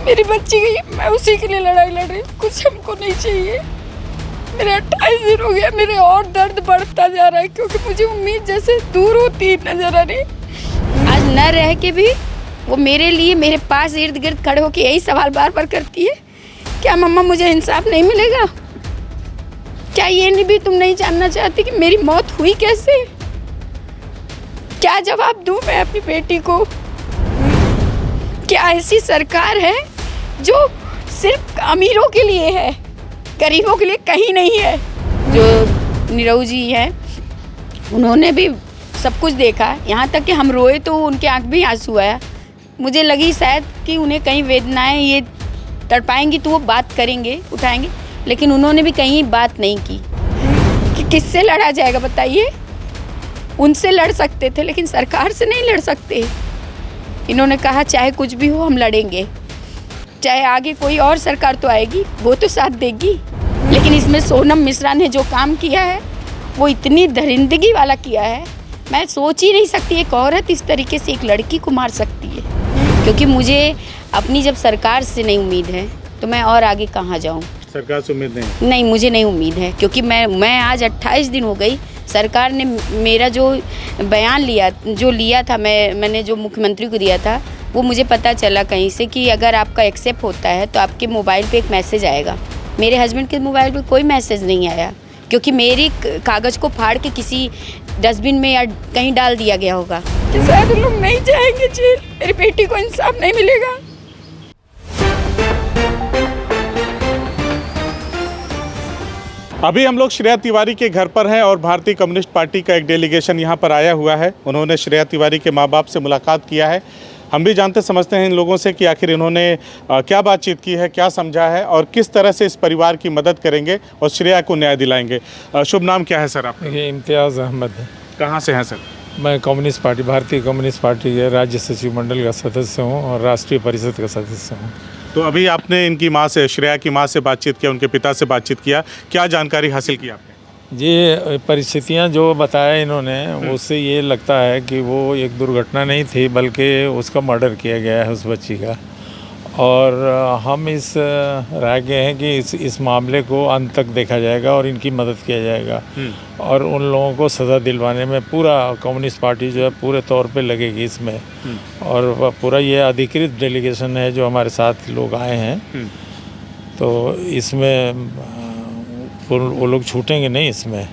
मेरी बच्ची गई, मैं उसी के लिए लड़ाई लड़ रही हूँ। कुछ हमको नहीं चाहिए। मेरे 28 दिन हो गया, मेरे और दर्द बढ़ता जा रहा है क्योंकि मुझे उम्मीद जैसे दूर होती नजर आ रही। आज न रह के भी वो मेरे लिए मेरे पास इर्द गिर्द खड़े होकर यही सवाल बार बार करती है, क्या मम्मा मुझे इंसाफ नहीं मिलेगा? क्या ये भी तुम नहीं जानना चाहती कि मेरी मौत हुई कैसे? क्या जवाब दूं मैं अपनी बेटी को? क्या ऐसी सरकार है जो सिर्फ अमीरों के लिए है, गरीबों के लिए कहीं नहीं है? जो नीरव जी हैं उन्होंने भी सब कुछ देखा, यहाँ तक कि हम रोए तो उनके आंख भी आंसू आया। मुझे लगी शायद कि उन्हें कहीं वेदनाएं ये तड़पाएंगी तो वो बात करेंगे, उठाएंगे, लेकिन उन्होंने भी कहीं बात नहीं की कि किससे लड़ा जाएगा बताइए। उनसे लड़ सकते थे लेकिन सरकार से नहीं लड़ सकते। इन्होंने कहा चाहे कुछ भी हो हम लड़ेंगे, चाहे आगे कोई और सरकार तो आएगी वो तो साथ देगी, लेकिन इसमें सोनम मिश्रा ने जो काम किया है वो इतनी दरिंदगी वाला किया है, मैं सोच ही नहीं सकती एक औरत इस तरीके से एक लड़की को मार सकती है। क्योंकि मुझे अपनी जब सरकार से नहीं उम्मीद है तो मैं और आगे कहाँ जाऊँ? सरकार से उम्मीद नहीं, मुझे नहीं उम्मीद है क्योंकि मैं आज 28 दिन हो गई। सरकार ने मेरा जो बयान लिया था, मैंने जो मुख्यमंत्री को दिया था, वो मुझे पता चला कहीं से कि अगर आपका एक्सेप्ट होता है तो आपके मोबाइल पे एक मैसेज आएगा। मेरे हस्बैंड के मोबाइल पे कोई मैसेज नहीं आया क्योंकि मेरी कागज़ को फाड़ के किसी डस्टबिन में या कहीं डाल दिया गया होगा कि शायद लोग नहीं जाएंगे जेल, मेरी बेटी को इंसाफ नहीं मिलेगा। अभी हम लोग श्रेया तिवारी के घर पर हैं और भारतीय कम्युनिस्ट पार्टी का एक डेलीगेशन यहाँ पर आया हुआ है। उन्होंने श्रेया तिवारी के माँ बाप से मुलाकात किया है। हम भी जानते समझते हैं इन लोगों से कि आखिर इन्होंने क्या बातचीत की है, क्या समझा है और किस तरह से इस परिवार की मदद करेंगे और श्रेया को न्याय दिलाएंगे। शुभ नाम क्या है सर आपका? ये इम्तियाज़ अहमद है। कहाँ से हैं सर? मैं कम्युनिस्ट पार्टी, भारतीय कम्युनिस्ट पार्टी के राज्य सचिव मंडल का सदस्य हूँ और राष्ट्रीय परिषद का सदस्य हूँ। तो अभी आपने इनकी माँ से, श्रेया की माँ से बातचीत किया, उनके पिता से बातचीत किया, क्या जानकारी हासिल की आपने? ये परिस्थितियाँ जो बताया इन्होंने उससे ये लगता है कि वो एक दुर्घटना नहीं थी बल्कि उसका मर्डर किया गया है उस बच्ची का। और हम इस राय के हैं कि इस मामले को अंत तक देखा जाएगा और इनकी मदद किया जाएगा और उन लोगों को सज़ा दिलवाने में पूरा कम्युनिस्ट पार्टी जो है पूरे तौर पे लगेगी इसमें। और पूरा ये अधिकृत डेलीगेशन है जो हमारे साथ लोग आए हैं, तो इसमें वो लोग छूटेंगे नहीं। इसमें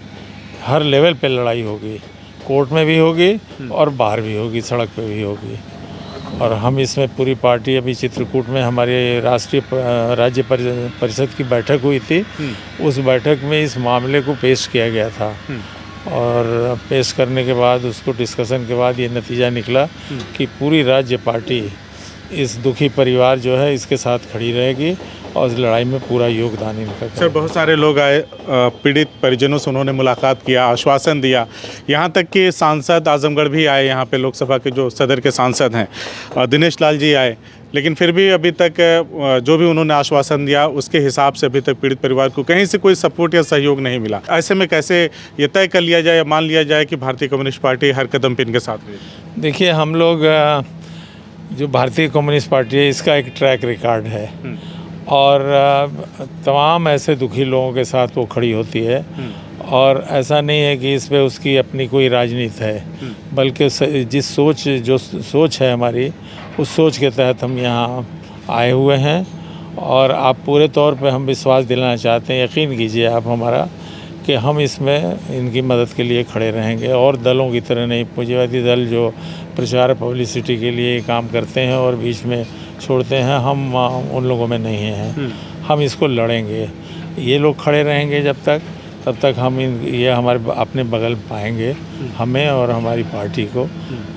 हर लेवल पे लड़ाई होगी, कोर्ट में भी होगी और बाहर भी होगी, सड़क पे भी होगी। और हम इसमें पूरी पार्टी, अभी चित्रकूट में हमारे राज्य परिषद की बैठक हुई थी, उस बैठक में इस मामले को पेश किया गया था और पेश करने के बाद उसको डिस्कशन के बाद ये नतीजा निकला कि पूरी राज्य पार्टी इस दुखी परिवार जो है इसके साथ खड़ी रहेगी और इस लड़ाई में पूरा योगदान इनका। सर, बहुत सारे लोग आए, पीड़ित परिजनों से उन्होंने मुलाकात किया, आश्वासन दिया, यहाँ तक कि सांसद आजमगढ़ भी आए, यहाँ पे लोकसभा के जो सदर के सांसद हैं दिनेश लाल जी आए, लेकिन फिर भी अभी तक जो भी उन्होंने आश्वासन दिया उसके हिसाब से अभी तक पीड़ित परिवार को कहीं से कोई सपोर्ट या सहयोग नहीं मिला। ऐसे में कैसे ये तय कर लिया जाए या मान लिया जाए कि भारतीय कम्युनिस्ट पार्टी हर कदम पर इनके साथ रही? देखिए, हम लोग जो भारतीय कम्युनिस्ट पार्टी है इसका एक ट्रैक रिकॉर्ड है और तमाम ऐसे दुखी लोगों के साथ वो खड़ी होती है और ऐसा नहीं है कि इस पे उसकी अपनी कोई राजनीति है, बल्कि जिस सोच है हमारी, उस सोच के तहत हम यहाँ आए हुए हैं और आप पूरे तौर पे हम विश्वास दिलाना चाहते हैं, यकीन कीजिए आप हमारा, कि हम इसमें इनकी मदद के लिए खड़े रहेंगे और दलों की तरह नहीं। पूंजीवादी दल जो प्रचार पब्लिसिटी के लिए काम करते हैं और बीच में छोड़ते हैं, हम उन लोगों में नहीं हैं। हम इसको लड़ेंगे, ये लोग खड़े रहेंगे तब तक हम ये हमारे अपने बगल पाएंगे, हमें और हमारी पार्टी को।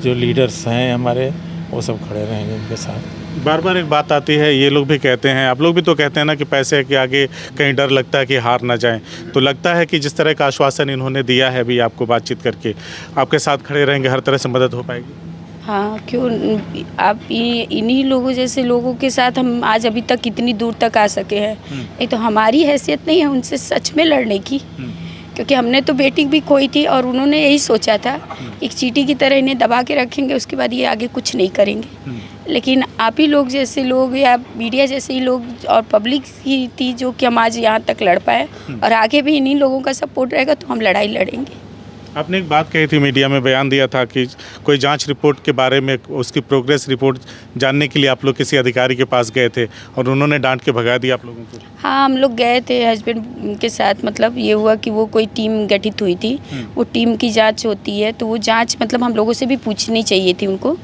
जो लीडर्स हैं हमारे वो सब खड़े रहेंगे इनके साथ। बार बार एक बात आती है, ये लोग भी कहते हैं, आप लोग भी तो कहते हैं ना कि पैसे के आगे कहीं डर लगता है कि हार ना जाएं, तो लगता है कि जिस तरह का आश्वासन इन्होंने दिया है अभी आपको बातचीत करके, आपके साथ खड़े रहेंगे, हर तरह से मदद हो पाएगी? हाँ, क्यों आप इन्हीं लोगों जैसे लोगों के साथ हम आज अभी तक इतनी दूर तक आ सके हैं। नहीं तो हमारी हैसियत नहीं है उनसे सच में लड़ने की, क्योंकि हमने तो बेटी भी खोई थी और उन्होंने यही सोचा था एक चींटी की तरह इन्हें दबा के रखेंगे, उसके बाद ये आगे कुछ नहीं करेंगे। लेकिन आप ही लोग जैसे लोग या मीडिया जैसे ही लोग और पब्लिक ही थी जो कि हम आज यहाँ तक लड़ पाए, और आगे भी इन्हीं लोगों का सपोर्ट रहेगा तो हम लड़ाई लड़ेंगे। आपने एक बात कही थी, मीडिया में बयान दिया था कि कोई जांच रिपोर्ट के बारे में, उसकी प्रोग्रेस रिपोर्ट जानने के लिए आप लोग किसी अधिकारी के पास गए थे और उन्होंने डांट के भगा दिया आप लोगों को। हाँ, हम लोग गए थे हस्बैंड के साथ। मतलब ये हुआ कि वो कोई टीम गठित हुई थी, वो टीम की जांच होती है, तो वो जांच मतलब हम लोगों से भी पूछनी चाहिए थी उनको,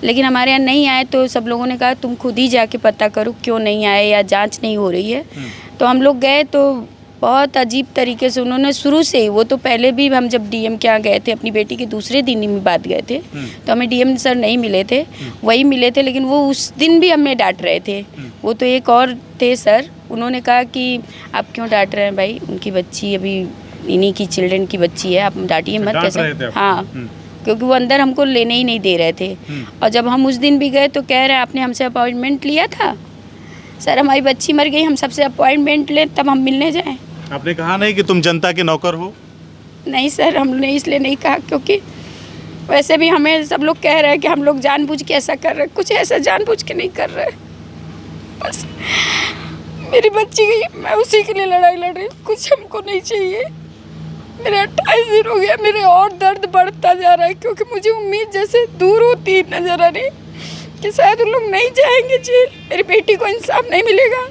लेकिन हमारे यहाँ नहीं आए। तो सब लोगों ने कहा तुम खुद ही जाके पता करो क्यों नहीं आए या जांच नहीं हो रही है। तो हम लोग गए तो बहुत अजीब तरीके से उन्होंने शुरू से ही, वो तो पहले भी हम जब डीएम के यहाँ गए थे अपनी बेटी के दूसरे दिन ही बात गए थे, तो हमें डीएम सर नहीं मिले थे, वही मिले थे, लेकिन वो उस दिन भी हमें डांट रहे थे। वो तो एक और थे सर, उन्होंने कहा कि आप क्यों डांट रहे हैं भाई, उनकी बच्ची अभी इन्हीं की चिल्ड्रन की बच्ची है, आप डांटिए मत कैसे। हाँ, क्योंकि वो अंदर हमको लेने ही नहीं दे रहे थे। और जब हम उस दिन भी गए तो कह रहे हैं आपने हमसे अपॉइंटमेंट लिया था। सर हमारी बच्ची मर गई, हम सबसे अपॉइंटमेंट लें तब हम मिलने जाएं। आपने कहा नहीं कि तुम जनता के नौकर हो? नहीं सर, हमने इसलिए नहीं कहा क्योंकि वैसे भी हमें सब लोग कह रहे हैं कि हम लोग जानबूझ के ऐसा कर रहे हैं, कुछ ऐसा जानबूझ के नहीं कर रहे। बस मेरी बच्ची गई, मैं उसी के लिए लड़ाई लड़ रही हूँ, कुछ हमको नहीं चाहिए। मेरे 28 दिन हो गया, मेरे और दर्द बढ़ता जा रहा है क्योंकि मुझे उम्मीद जैसे दूर होती नजर आ रही कि शायद उन लोग नहीं जाएंगे जेल, मेरी बेटी को इंसाफ नहीं मिलेगा।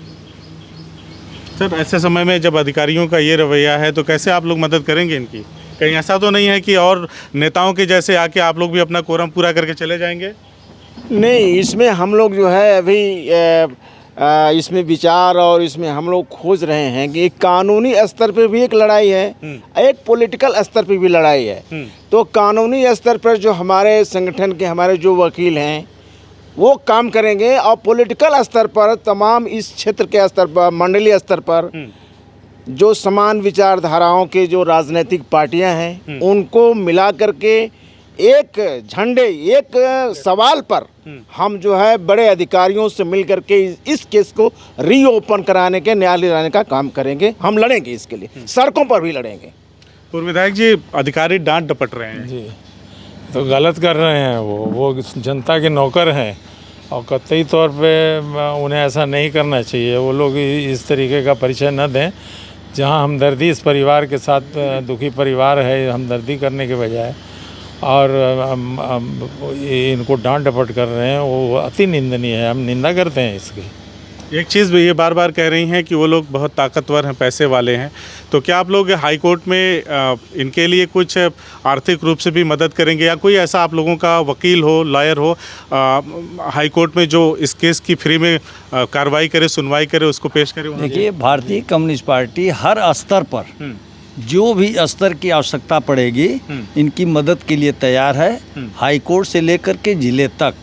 सर, ऐसे समय में जब अधिकारियों का ये रवैया है तो कैसे आप लोग मदद करेंगे इनकी? कहीं ऐसा तो नहीं है कि और नेताओं के जैसे आके आप लोग भी अपना कोरम पूरा करके चले जाएंगे? नहीं, इसमें हम लोग जो है अभी इसमें विचार और इसमें हम लोग खोज रहे हैं कि एक कानूनी स्तर पर भी एक लड़ाई है, एक पॉलिटिकल स्तर पर भी लड़ाई है। तो कानूनी स्तर पर जो हमारे संगठन के हमारे जो वकील हैं वो काम करेंगे, और पॉलिटिकल स्तर पर तमाम इस क्षेत्र के स्तर पर, मंडलीय स्तर पर जो समान विचारधाराओं के जो राजनीतिक पार्टियां हैं उनको मिला करके एक झंडे, एक सवाल पर हम जो है बड़े अधिकारियों से मिल करके इस केस को रीओपन कराने के, न्यायालय लाने का काम करेंगे। हम लड़ेंगे इसके लिए, सड़कों पर भी लड़ेंगे। पूर्व विधायक जी, अधिकारी डांट डपट रहे हैं जी, तो गलत कर रहे हैं। वो जनता के नौकर हैं और कतई तौर पे उन्हें ऐसा नहीं करना चाहिए। वो लोग इस तरीके का परिचय न दें। जहां हमदर्दी इस परिवार के साथ, दुखी परिवार है, हमदर्दी करने के बजाय और इनको डांट डपट कर रहे हैं, वो अति निंदनीय है। हम निंदा करते हैं इसकी। एक चीज़ भी ये बार बार कह रही हैं कि वो लोग बहुत ताकतवर हैं, पैसे वाले हैं, तो क्या आप लोग हाई कोर्ट में इनके लिए कुछ आर्थिक रूप से भी मदद करेंगे, या कोई ऐसा आप लोगों का वकील हो, लॉयर हो हाई कोर्ट में जो इस केस की फ्री में कार्रवाई करे, सुनवाई करे, उसको पेश करे? देखिए, भारतीय कम्युनिस्ट पार्टी हर स्तर पर जो भी स्तर की आवश्यकता पड़ेगी इनकी मदद के लिए तैयार है। हाई कोर्ट से लेकर के जिले तक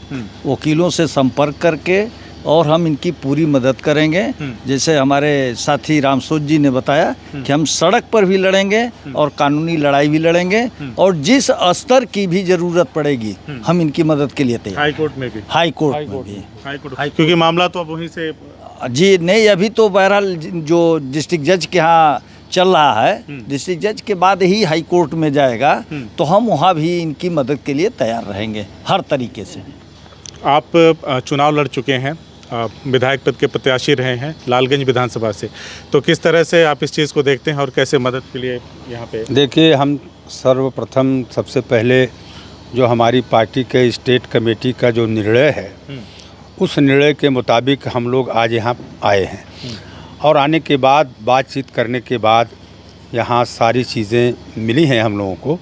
वकीलों से संपर्क करके और हम इनकी पूरी मदद करेंगे। जैसे हमारे साथी रामसूद जी ने बताया कि हम सड़क पर भी लड़ेंगे और कानूनी लड़ाई भी लड़ेंगे, और जिस स्तर की भी जरूरत पड़ेगी हम इनकी मदद के लिए तैयार। हाई कोर्ट में भी? हाई कोर्ट में भी। क्योंकि मामला तो अब वहीं से जी नहीं, अभी तो बहरहाल जो डिस्ट्रिक्ट जज के यहाँ चल रहा है, डिस्ट्रिक्ट जज के बाद ही हाई कोर्ट में जाएगा, तो हम वहाँ भी इनकी मदद के लिए तैयार रहेंगे हर तरीके से। आप चुनाव लड़ चुके हैं, विधायक पद के प्रत्याशी रहे हैं लालगंज विधानसभा से, तो किस तरह से आप इस चीज़ को देखते हैं और कैसे मदद के लिए यहाँ पे? देखिए, हम सर्वप्रथम सबसे पहले जो हमारी पार्टी के स्टेट कमेटी का जो निर्णय है उस निर्णय के मुताबिक हम लोग आज यहाँ आए हैं, और आने के बाद बातचीत करने के बाद यहाँ सारी चीज़ें मिली हैं हम लोगों को।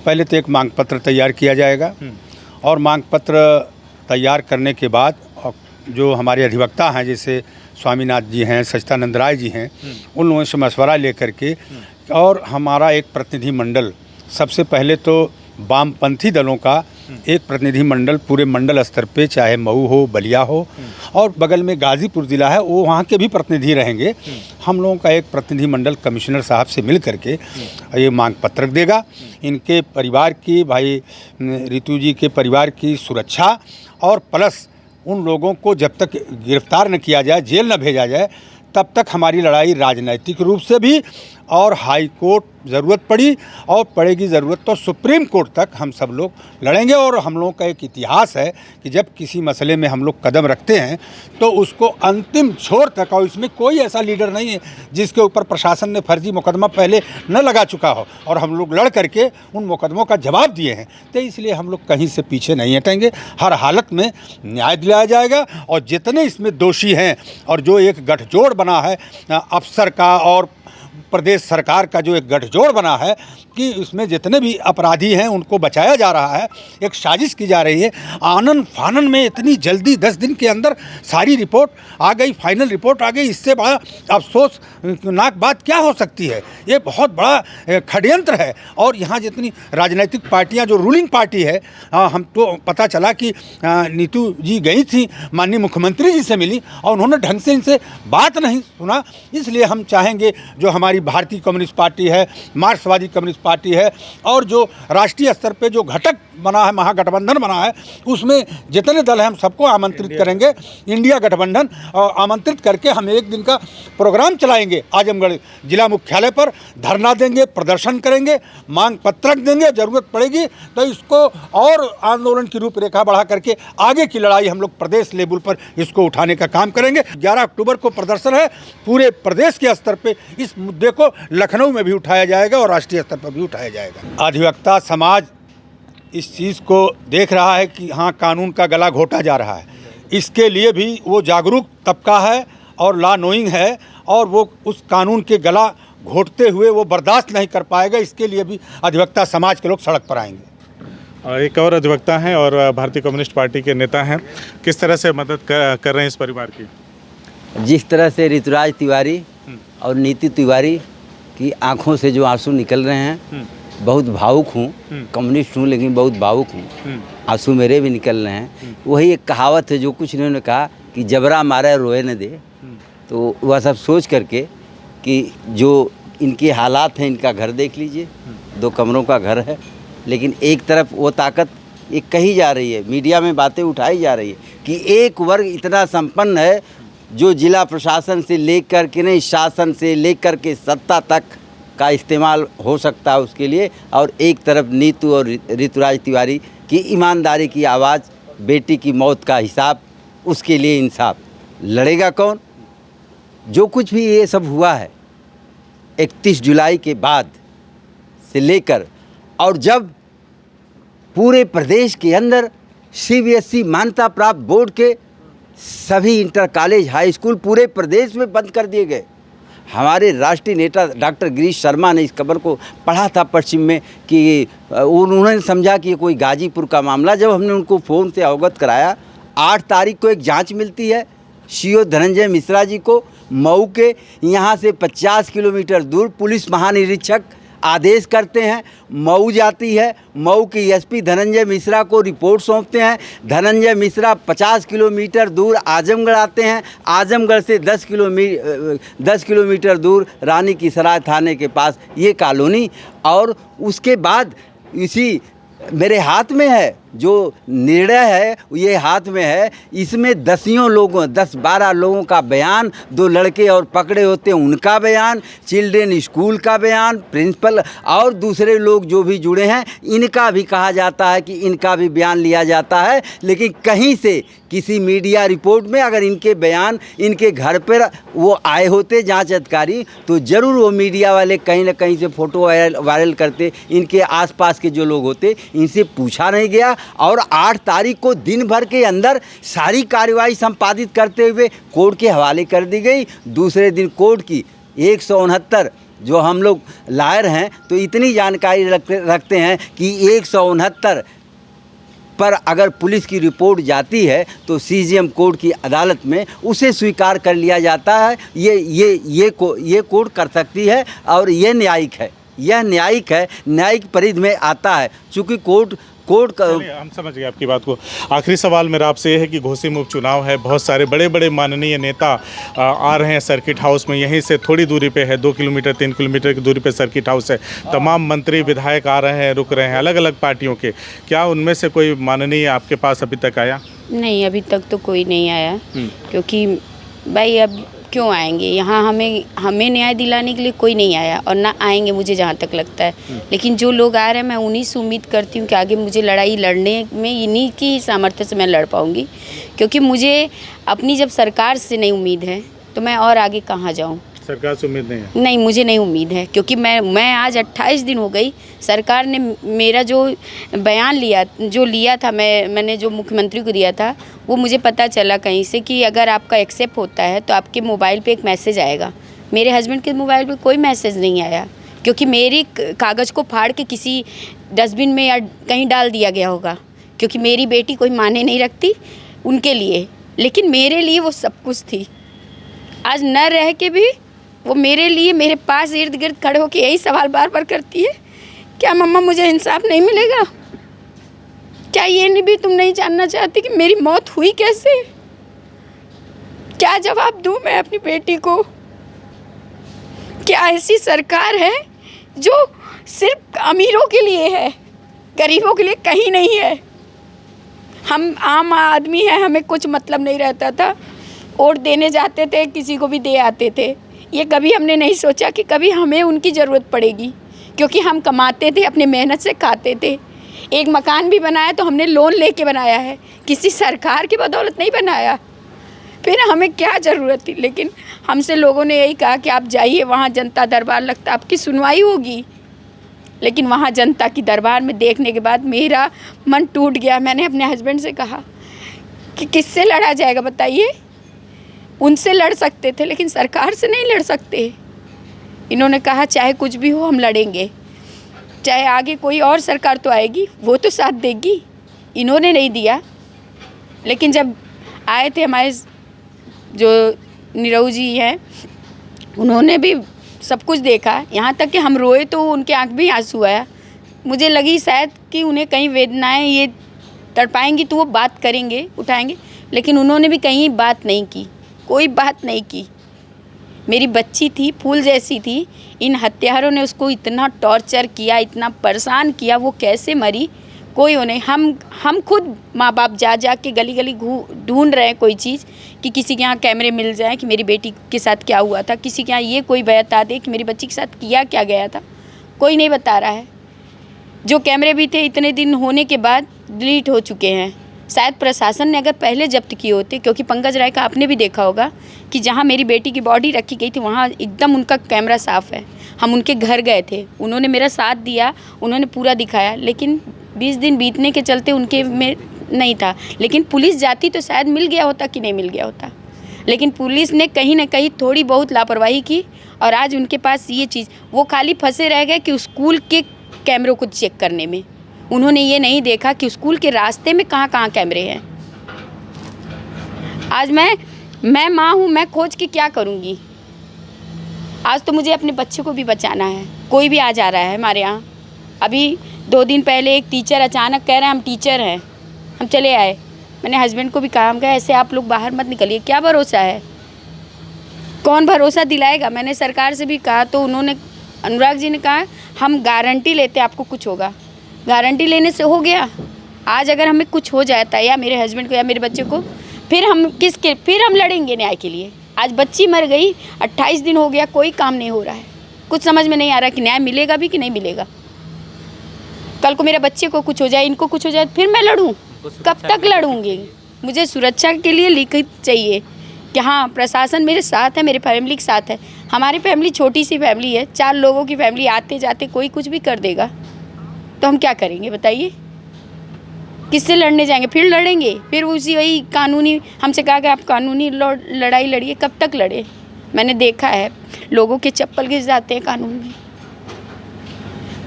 पहले तो एक मांग पत्र तैयार किया जाएगा, और मांग पत्र तैयार करने के बाद जो हमारे अधिवक्ता हैं, जैसे स्वामीनाथ जी हैं, सच्चिदानंद राय जी हैं, उन लोगों से मशवरा लेकर के, और हमारा एक प्रतिनिधि मंडल, सबसे पहले तो वामपंथी दलों का एक प्रतिनिधि मंडल पूरे मंडल स्तर पे, चाहे मऊ हो, बलिया हो, और बगल में गाज़ीपुर ज़िला है, वो वहाँ के भी प्रतिनिधि रहेंगे। हम लोगों का एक प्रतिनिधि मंडल कमिश्नर साहब से मिल करके ये मांग पत्रक देगा। इनके परिवार की, भाई रितु जी के परिवार की सुरक्षा, और प्लस उन लोगों को जब तक गिरफ्तार न किया जाए, जेल न भेजा जाए, तब तक हमारी लड़ाई राजनीतिक रूप से भी और हाई कोर्ट ज़रूरत पड़ी और पड़ेगी ज़रूरत तो सुप्रीम कोर्ट तक हम सब लोग लड़ेंगे। और हम लोगों का एक इतिहास है कि जब किसी मसले में हम लोग कदम रखते हैं तो उसको अंतिम छोर तक, और इसमें कोई ऐसा लीडर नहीं है जिसके ऊपर प्रशासन ने फर्जी मुकदमा पहले न लगा चुका हो, और हम लोग लड़ करके उन मुकदमों का जवाब दिए हैं। तो इसलिए हम लोग कहीं से पीछे नहीं हटेंगे, हर हालत में न्याय दिलाया जाएगा। और जितने इसमें दोषी हैं और जो एक गठजोड़ बना है अफसर का और प्रदेश सरकार का, जो एक गठजोड़ बना है कि इसमें जितने भी अपराधी हैं उनको बचाया जा रहा है, एक साजिश की जा रही है। आनन फानन में इतनी जल्दी 10 दिन के अंदर सारी रिपोर्ट आ गई, फाइनल रिपोर्ट आ गई, इससे बड़ा अफसोसनाक बात क्या हो सकती है। ये बहुत बड़ा षड्यंत्र है। और यहाँ जितनी राजनीतिक पार्टियाँ, जो रूलिंग पार्टी है, हम तो पता चला कि नीतू जी गई थी, माननीय मुख्यमंत्री जी से मिली और उन्होंने ढंग से इनसे बात नहीं सुना। इसलिए हम चाहेंगे जो हमारी भारतीय कम्युनिस्ट पार्टी है, मार्क्सवादी कम्युनिस्ट पार्टी है, और जो राष्ट्रीय स्तर पे जो घटक बना है, महागठबंधन बना है, उसमें जितने दल हैं हम सबको आमंत्रित करेंगे, इंडिया गठबंधन, और आमंत्रित करके हम एक दिन का प्रोग्राम चलाएंगे। आजमगढ़ जिला मुख्यालय पर धरना देंगे, प्रदर्शन करेंगे, मांग पत्रक देंगे, ज़रूरत पड़ेगी तो इसको और आंदोलन की रूपरेखा बढ़ा करके आगे की लड़ाई हम लोग प्रदेश लेवल पर इसको उठाने का काम करेंगे। 11 अक्टूबर को प्रदर्शन है, पूरे प्रदेश के स्तर पर इस मुद्दे को लखनऊ में भी उठाया जाएगा और राष्ट्रीय स्तर पर भी उठाया जाएगा। अधिवक्ता समाज इस चीज़ को देख रहा है कि हाँ, कानून का गला घोटा जा रहा है। इसके लिए भी वो जागरूक तबका है और लॉ नोइंग है, और वो उस कानून के गला घोटते हुए वो बर्दाश्त नहीं कर पाएगा। इसके लिए भी अधिवक्ता समाज के लोग सड़क पर आएंगे। एक और अधिवक्ता हैं और भारतीय कम्युनिस्ट पार्टी के नेता हैं, किस तरह से मदद कर रहे हैं इस परिवार की? जिस तरह से ऋतुराज तिवारी और नीति तिवारी की आंखों से जो आंसू निकल रहे हैं, बहुत भावुक हूँ। कम्युनिस्ट हूँ लेकिन बहुत भावुक हूँ, आंसू मेरे भी निकल रहे हैं। वही एक कहावत है जो कुछ इन्होंने कहा कि जबरा मारे रोए न दे, तो वह सब सोच करके कि जो इनके हालात हैं, इनका घर देख लीजिए, 2 कमरों का घर है, लेकिन एक तरफ वो ताकत ये कही जा रही है, मीडिया में बातें उठाई जा रही है कि एक वर्ग इतना संपन्न है जो जिला प्रशासन से लेकर के नहीं, शासन से लेकर के सत्ता तक का इस्तेमाल हो सकता है उसके लिए, और एक तरफ नीतू और ऋतुराज तिवारी की ईमानदारी की आवाज़, बेटी की मौत का हिसाब, उसके लिए इंसाफ। लड़ेगा कौन? जो कुछ भी ये सब हुआ है 31 जुलाई के बाद से लेकर, और जब पूरे प्रदेश के अंदर CBSE मान्यता प्राप्त बोर्ड के सभी इंटर कॉलेज, हाई स्कूल पूरे प्रदेश में बंद कर दिए गए। हमारे राष्ट्रीय नेता डॉक्टर गिरीश शर्मा ने इस खबर को पढ़ा था पश्चिम में कि उन्होंने समझा कि ये कोई गाजीपुर का मामला। जब हमने उनको फ़ोन से अवगत कराया, 8 तारीख को एक जांच मिलती है CO धनंजय मिश्रा जी को, मऊ के यहाँ से 50 किलोमीटर दूर पुलिस महानिरीक्षक आदेश करते हैं, मऊ जाती है, मऊ के SP धनंजय मिश्रा को रिपोर्ट सौंपते हैं। धनंजय मिश्रा 50 किलोमीटर दूर आजमगढ़ आते हैं, आजमगढ़ से 10 किलोमीटर दूर रानी की सराय थाने के पास ये कॉलोनी, और उसके बाद इसी मेरे हाथ में है जो निर्णय है, ये हाथ में है, इसमें 10-12 लोगों का बयान, 2 लड़के और पकड़े होते हैं उनका बयान, चिल्ड्रेन स्कूल का बयान, प्रिंसिपल और दूसरे लोग जो भी जुड़े हैं इनका भी कहा जाता है कि इनका भी बयान लिया जाता है। लेकिन कहीं से किसी मीडिया रिपोर्ट में अगर इनके बयान इनके घर पर वो आए होते जांच अधिकारी, तो ज़रूर वो मीडिया वाले कहीं ना कहीं से फ़ोटो वायरल करते, इनके आसपास के जो लोग होते इनसे पूछा नहीं गया। और 8 तारीख को दिन भर के अंदर सारी कार्रवाई संपादित करते हुए कोर्ट के हवाले कर दी गई। दूसरे दिन कोर्ट की 169 जो हम लोग लायर हैं तो इतनी जानकारी रखते हैं कि 169 पर अगर पुलिस की रिपोर्ट जाती है तो CGM कोर्ट की अदालत में उसे स्वीकार कर लिया जाता है। ये कोर्ट कर सकती है और ये न्यायिक है, यह न्यायिक है, न्यायिक परिधि में आता है। चूँकि कोर्ट हम समझ गए आपकी बात को। आखिरी सवाल मेरा आपसे ये है कि घोसी मुख चुनाव है, बहुत सारे बड़े बड़े माननीय नेता आ रहे हैं सर्किट हाउस में, यहीं से थोड़ी दूरी पे है, 2 किलोमीटर 3 किलोमीटर की दूरी पे सर्किट हाउस है। तमाम मंत्री विधायक आ रहे हैं, रुक रहे हैं, अलग अलग पार्टियों के। क्या उनमें से कोई माननीय आपके पास अभी तक आया? नहीं, अभी तक तो कोई नहीं आया, क्योंकि भाई अब क्यों आएंगे यहाँ? हमें न्याय दिलाने के लिए कोई नहीं आया और ना आएंगे, मुझे जहाँ तक लगता है। लेकिन जो लोग आ रहे हैं, मैं उन्हीं से उम्मीद करती हूँ कि आगे मुझे लड़ाई लड़ने में इन्हीं की सामर्थ्य से मैं लड़ पाऊँगी, क्योंकि मुझे अपनी जब सरकार से नहीं उम्मीद है तो मैं और आगे कहाँ जाऊँ। सरकार से उम्मीद नहीं है? नहीं, मुझे नहीं उम्मीद है, क्योंकि मैं आज 28 दिन हो गई, सरकार ने मेरा जो बयान लिया था, मैंने जो मुख्यमंत्री को दिया था, वो मुझे पता चला कहीं से कि अगर आपका एक्सेप्ट होता है तो आपके मोबाइल पे एक मैसेज आएगा। मेरे हस्बैंड के मोबाइल पे कोई मैसेज नहीं आया, क्योंकि मेरी कागज़ को फाड़ के किसी डस्टबिन में या कहीं डाल दिया गया होगा, क्योंकि मेरी बेटी कोई माने नहीं रखती उनके लिए, लेकिन मेरे लिए वो सब कुछ थी। आज न रह के भी वो मेरे लिए मेरे पास इर्द गिर्द खड़े होकर यही सवाल बार बार करती है, क्या मम्मा मुझे इंसाफ नहीं मिलेगा? क्या ये नहीं भी तुम नहीं जानना चाहती कि मेरी मौत हुई कैसे? क्या जवाब दूँ मैं अपनी बेटी को? क्या ऐसी सरकार है जो सिर्फ अमीरों के लिए है, गरीबों के लिए कहीं नहीं है? हम आम आदमी हैं, हमें कुछ मतलब नहीं रहता था, वोट देने जाते थे, किसी को भी दे आते थे। ये कभी हमने नहीं सोचा कि कभी हमें उनकी ज़रूरत पड़ेगी, क्योंकि हम कमाते थे, अपने मेहनत से खाते थे। एक मकान भी बनाया तो हमने लोन लेके बनाया है, किसी सरकार की बदौलत नहीं बनाया। फिर हमें क्या ज़रूरत थी? लेकिन हमसे लोगों ने यही कहा कि आप जाइए, वहाँ जनता दरबार लगता, आपकी सुनवाई होगी। लेकिन वहाँ जनता की दरबार में देखने के बाद मेरा मन टूट गया। मैंने अपने हस्बैंड से कहा कि किससे लड़ा जाएगा बताइए? उनसे लड़ सकते थे, लेकिन सरकार से नहीं लड़ सकते। इन्होंने कहा चाहे कुछ भी हो हम लड़ेंगे, चाहे आगे कोई और सरकार तो आएगी, वो तो साथ देगी। इन्होंने नहीं दिया। लेकिन जब आए थे हमारे जो नीरव जी हैं, उन्होंने भी सब कुछ देखा, यहाँ तक कि हम रोए तो उनके आँख भी आंसू आया। मुझे लगी शायद कि उन्हें कहीं वेदनाएं ये तड़पाएंगी तो वो बात करेंगे, उठाएंगे, लेकिन उन्होंने भी कहीं बात नहीं की, कोई बात नहीं की। मेरी बच्ची थी, फूल जैसी थी, इन हत्यारों ने उसको इतना टॉर्चर किया, इतना परेशान किया, वो कैसे मरी कोई उन्हें। हम खुद माँ बाप जा के गली गली ढूंढ रहे हैं कोई चीज़, कि किसी के यहाँ कैमरे मिल जाए कि मेरी बेटी के साथ क्या हुआ था, किसी के यहाँ ये कोई बता दे कि मेरी बच्ची के साथ किया क्या गया था। कोई नहीं बता रहा है। जो कैमरे भी थे इतने दिन होने के बाद डिलीट हो चुके हैं। शायद प्रशासन ने अगर पहले जब्त किए होते, क्योंकि पंकज राय का आपने भी देखा होगा कि जहाँ मेरी बेटी की बॉडी रखी गई थी वहाँ एकदम उनका कैमरा साफ़ है। हम उनके घर गए थे, उन्होंने मेरा साथ दिया, उन्होंने पूरा दिखाया, लेकिन 20 दिन बीतने के चलते उनके में नहीं था। लेकिन पुलिस जाती तो शायद मिल गया होता कि नहीं मिल गया होता। लेकिन पुलिस ने कहीं ना कहीं थोड़ी बहुत लापरवाही की और आज उनके पास ये चीज़, वो खाली फंसे रह गए कि स्कूल के कैमरों को चेक करने में। उन्होंने ये नहीं देखा कि स्कूल के रास्ते में कहाँ कहाँ कैमरे हैं। आज मैं माँ हूँ, मैं खोज के क्या करूँगी? आज तो मुझे अपने बच्चे को भी बचाना है। कोई भी आ जा रहा है हमारे यहाँ। अभी 2 दिन पहले एक टीचर अचानक कह रहे हैं हम टीचर हैं, हम चले आए। मैंने हस्बैंड को भी कहा, हम कहा ऐसे आप लोग बाहर मत निकलिए, क्या भरोसा है? कौन भरोसा दिलाएगा? मैंने सरकार से भी कहा तो उन्होंने, अनुराग जी ने कहा हम गारंटी लेते आपको कुछ होगा। गारंटी लेने से हो गया? आज अगर हमें कुछ हो जाता है या मेरे हस्बैंड को या मेरे बच्चे को, फिर हम लड़ेंगे न्याय के लिए। आज बच्ची मर गई, 28 दिन हो गया, कोई काम नहीं हो रहा है। कुछ समझ में नहीं आ रहा कि न्याय मिलेगा भी कि नहीं मिलेगा। कल को मेरे बच्चे को कुछ हो जाए, इनको कुछ हो जाए, फिर मैं लड़ूँ? कब तक लड़ूंगी? मुझे सुरक्षा के लिए लिखित चाहिए कि हाँ प्रशासन मेरे साथ है, मेरे फैमिली के साथ है। हमारी फैमिली छोटी सी फैमिली है, 4 लोगों की फैमिली, आते जाते कोई कुछ भी कर देगा तो हम क्या करेंगे बताइए? किससे लड़ने जाएंगे? फिर लड़ेंगे, फिर उसी वही कानूनी, हमसे कहा कि आप कानूनी लड़ाई लड़िए। कब तक लड़े? मैंने देखा है लोगों के चप्पल घिस जाते हैं कानून में।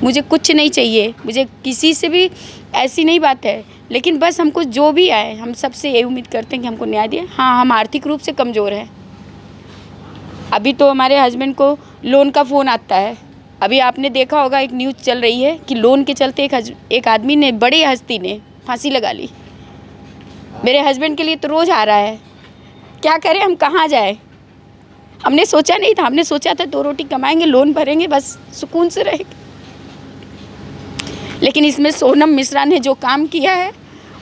मुझे कुछ नहीं चाहिए, मुझे किसी से भी ऐसी नहीं बात है, लेकिन बस हमको जो भी आए, हम सबसे यही उम्मीद करते हैं कि हमको न्याय दिए। हाँ, हम आर्थिक रूप से कमज़ोर हैं। अभी तो हमारे हस्बैंड को लोन का फ़ोन आता है। अभी आपने देखा होगा, एक न्यूज़ चल रही है कि लोन के चलते एक आदमी ने, बड़ी हस्ती ने फांसी लगा ली। मेरे हस्बैंड के लिए तो रोज़ आ रहा है। क्या करें, हम कहाँ जाए? हमने सोचा नहीं था, हमने सोचा था 2 रोटी कमाएंगे, लोन भरेंगे, बस सुकून से रहेंगे। लेकिन इसमें सोनम मिश्रा ने जो काम किया है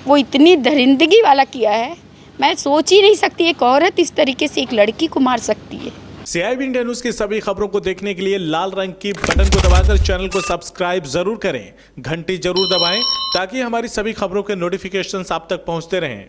वो इतनी दरिंदगी वाला किया है, मैं सोच ही नहीं सकती एक औरत इस तरीके से एक लड़की को मार सकती है। CIB इंडिया न्यूज की सभी खबरों को देखने के लिए लाल रंग की बटन को दबाकर चैनल को सब्सक्राइब जरूर करें, घंटी जरूर दबाएं ताकि हमारी सभी खबरों के नोटिफिकेशंस आप तक पहुंचते रहें।